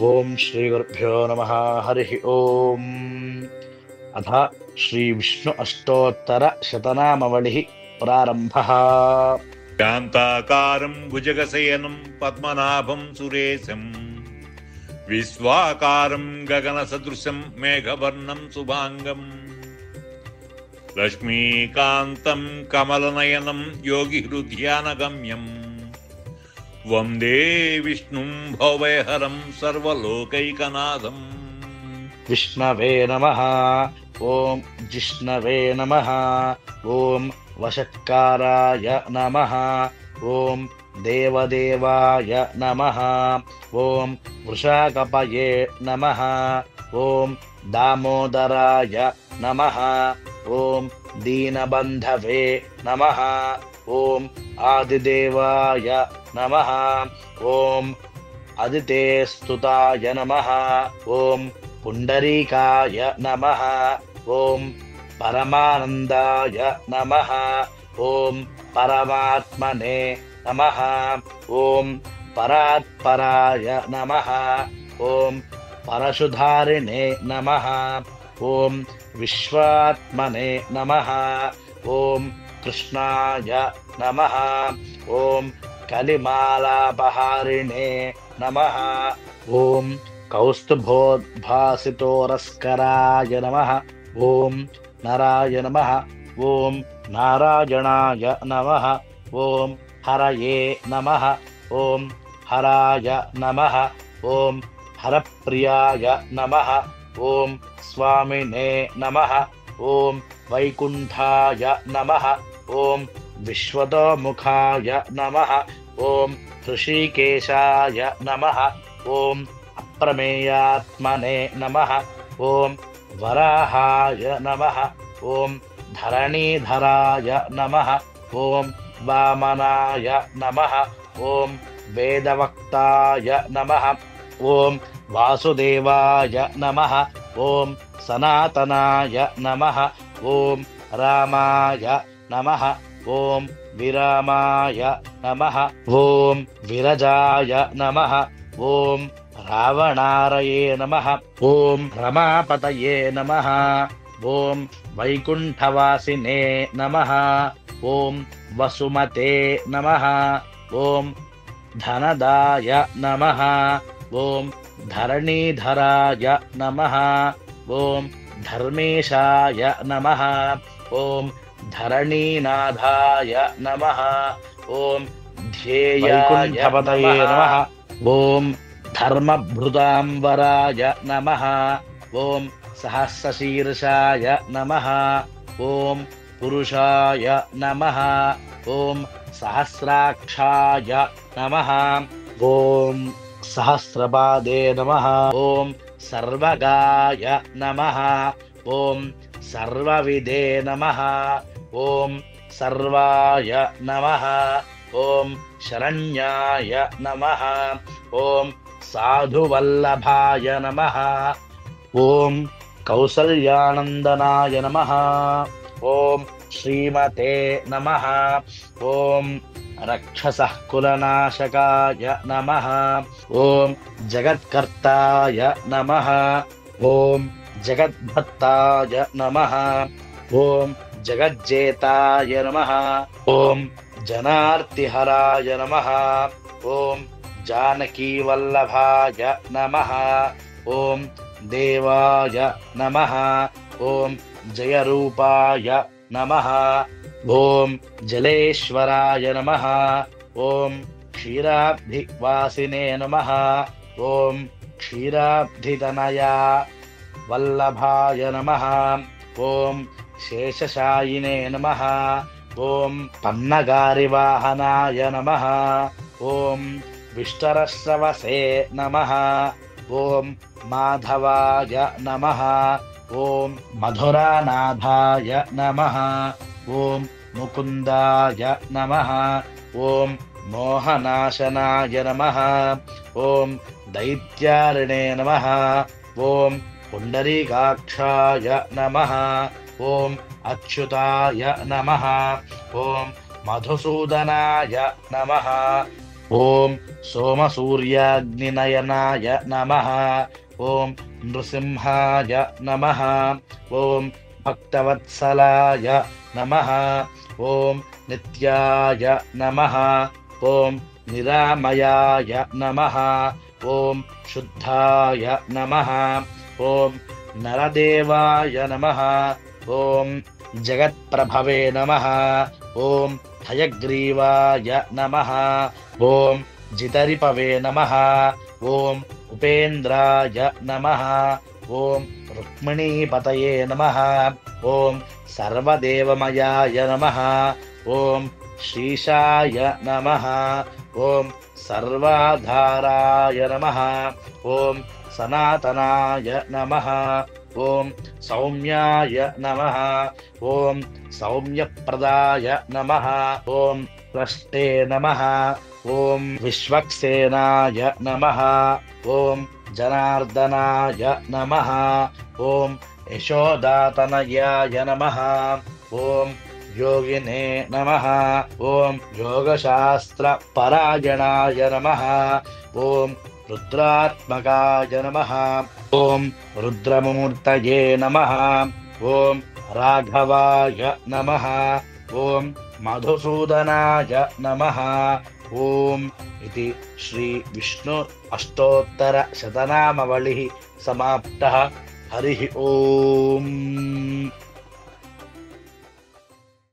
ఓం శ్రీ గురుభ్యో నమః. హరి ఓం. అథ శ్రీ విష్ణు అష్టోత్తర శతనామవళి ప్రారంభః. శాంతాకారం భుజగశయనం పద్మనాభం సురేశం విశ్వాకారం గగన సదృశం మేఘవర్ణం శుభాంగం లక్ష్మీకాంతం కమలనయనం యోగి హృద్యానగమ్యం వందే విష్ణుం భవైహరం సర్వలోకైకనాథం. విష్ణవే నమః. ఓం జిష్ణవే నమః. ఓం వషట్కారాయ నమః. ఓం దేవదేవాయ నమః. ఓం వృషాకపయే నమః. ఓం దామోదరాయ నమః. ఓం దీనబంధవే నమః. ఓం ఆదిదేవాయ నమః. ఓం అదితేస్తుతాయ నమః. ఓం పుండరీకాయ నమః. ఓం పరమానందాయ నమః. ఓం పరమాత్మనే నమః. ఓం పరాత్పరాయ నమః. ఓం పరశుధారిణే నమః. ఓం విశ్వాత్మనే నమః. ఓం కృష్ణాయ నమః. ఓం కలిమాలాపహారిణే నమః. ఓం కౌస్తుభోద్భాసితోరస్కరాయ నమః. ఓం నరాయ నమః. ఓం నారాయణాయ నమః. ఓం హరయే నమః. ఓం హరాయ నమః. ఓం హరప్రియాయ నమః. ఓం స్వామినే నమః. ఓం వైకుంఠాయ నమః. ఓం విశ్వతోముఖాయ నమః. ఓం హృషీకేశాయ నమః. ఓం అప్రమేయాత్మనే నమః. ఓం వరాహాయ నమః. ఓం ధరణీధరాయ నమః. ఓం వామనాయ నమః. ఓం వేదవక్తాయ నమః. ఓం వాసుదేవాయ నమః. ఓం సనాతనాయ నమః. ఓం రామాయ నమః. ఓం విరామాయ నమః. ఓం విరజాయ నమః. ఓం రావణారయే నమః. ఓం రమాపతయే నమః. ఓం వైకుంఠవాసినే నమః. ఓం వసుమతే నమః. ఓం ధనదాయ నమః. ఓం ధరణీధరాయ నమః. ఓం ధర్మేశాయ నమః. ఓం ధరణీనాథాయ నమః. ఓం ధ్యేయాయ నమః. ఓం ధర్మభృతాంబరాయ నమః. ఓం సహస్రశీర్షాయ నమః. ఓం పురుషాయ నమః. ఓం సహస్రాక్షాయ నమః. ఓం సహస్రపాదే నమః. ఓం సర్వగాయ నమః. ఓం సర్వవిదే నమః. ఓం సర్వాయ నమః. ఓం శరణ్యాయ నమః. ఓం సాధువల్లభాయ నమః. ఓం కౌసల్యానందనాయ నమః. ఓం శ్రీమతే నమః. ఓం రక్షసః కులనాశకాయ నమః. ఓం జగత్కర్తాయ నమః. ఓం జగద్భక్తాయ నమః. ఓం జగజ్జేతాయ నమః. ఓం జనార్తిహరాయ నమః. ఓం జానకీవల్లభాయ నమః. ఓం దేవాయ నమః. ఓం జయరూపాయ నమః. ఓం జలేశ్వరాయ నమః. ఓం క్షీరాబ్ధివాసినే నమః. ఓం క్షీరాబ్ధితనయా వల్లభాయ నమః. ఓం శేషశాయినే నమః. ఓం పన్నగారివాహనాయ నమః. ఓం విష్టరశ్రవసే నమః. ఓం మాధవాయ నమః. ఓం మధురానాథాయ నమః. ఓం ముకుందాయ నమః. ఓం మోహనాశనాయ నమః. ఓం దైత్యారిణే నమః. ఓం పుండరీకాక్షాయ నమః. ఓం అచ్యుతాయ నమః. ఓం మధుసూదనాయ నమః. ఓం సోమసూర్యాగ్నినయనాయ నమః. ఓం నృసింహాయ నమః. ఓం భక్తవత్సలాయ నమః. ఓం నిత్యాయ నమః. ఓం నిరామయాయ నమః. ఓం శుద్ధాయ నమః. ఓం నరదేవాయ నమః. ఓం జగత్ప్రభవే నమః. ఓం హయగ్రీవాయ నమః. ఓం జితరిపవే నమః. ఓం ఉపేంద్రాయ నమః. ఓం రుక్మిణీపతయే నమః. ఓం సర్వదేవమయాయ నమః. ఓం శ్రీశాయ నమః. ఓం సర్వాధారాయ నమః. ఓం సనాతనాయ నమః. ఓం సౌమ్యాయ నమః. ఓం సౌమ్యప్రదాయ నమః. ఓం స్రష్టే నమః. ఓం విశ్వక్సేనాయ నమః. ఓం జనార్దనాయ నమః. ఓం యశోదాతనయాయ నమః. ఓం యోగినే నమః. ఓం యోగశాస్త్రపరాయణాయ నమః. ఓం రుద్రాత్మకాయ నమః. ఓం రుద్రమూర్తయే నమః. ఓం రాఘవాయ నమః. ఓం మధుసూదనాయ నమః. ఓం ఇది శ్రీ విష్ణు అష్టోత్తర శతనామవళి సమాప్తః. హరి ఓం.